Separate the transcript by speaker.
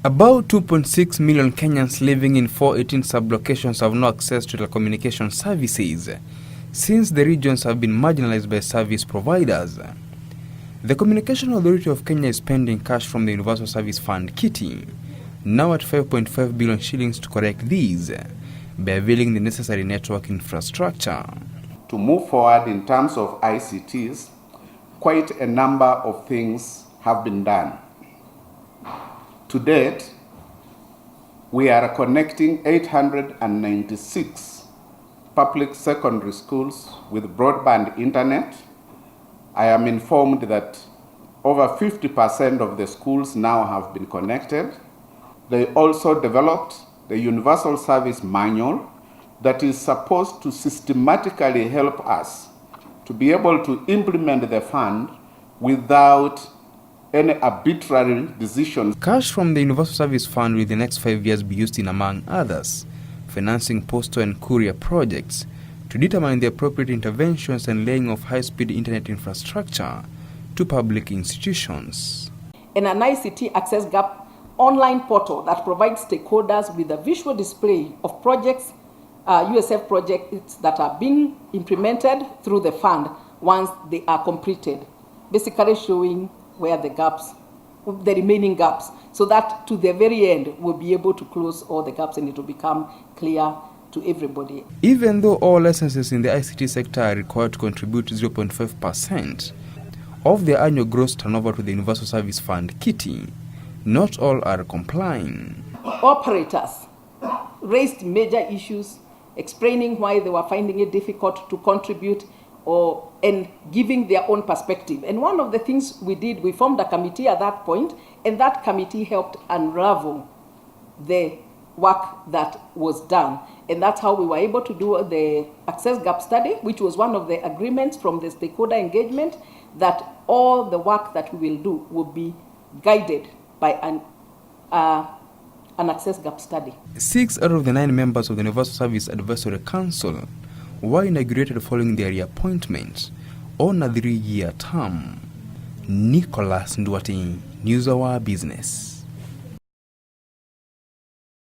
Speaker 1: About 2.6 million Kenyans living in 418 sub-locations have no access to telecommunication services, since the regions have been marginalized by service providers. The Communication Authority of Kenya is spending cash from the Universal Service Fund (KITI), now at 5.5 billion shillings to correct these, by availing the necessary network infrastructure.
Speaker 2: To move forward in terms of ICTs, quite a number of things have been done. To date, we are connecting 896 public secondary schools with broadband internet. I am informed that over 50% of the schools now have been connected. They also developed the Universal Service Manual that is supposed to systematically help us to be able to implement the fund without any arbitrary decisions.
Speaker 1: Cash from the Universal Service Fund will in the next 5 years be used in, among others, financing postal and courier projects, to determine the appropriate interventions and laying of high-speed internet infrastructure to public institutions.
Speaker 3: And an ICT Access Gap online portal that provides stakeholders with a visual display of projects, USF projects that are being implemented through the fund once they are completed, basically showing where the gaps, the remaining gaps, so that to the very end we'll be able to close all the gaps and it will become clear to everybody.
Speaker 1: Even though all licenses in the ICT sector are required to contribute 0.5% of their annual gross turnover to the Universal Service Fund (KITI), not all are complying.
Speaker 3: Operators raised major issues, explaining why they were finding it difficult to contribute and giving their own perspective. And one of the things we did, we formed a committee at that point, and that committee helped unravel the work that was done. And that's how we were able to do the Access Gap Study, which was one of the agreements from the stakeholder engagement, that all the work that we will do will be guided by an Access Gap Study. 6
Speaker 1: out of the 9 members of the Universal Service Advisory Council were inaugurated following their reappointment on a 3-year term. Nicholas Ndwati, News Hour Business.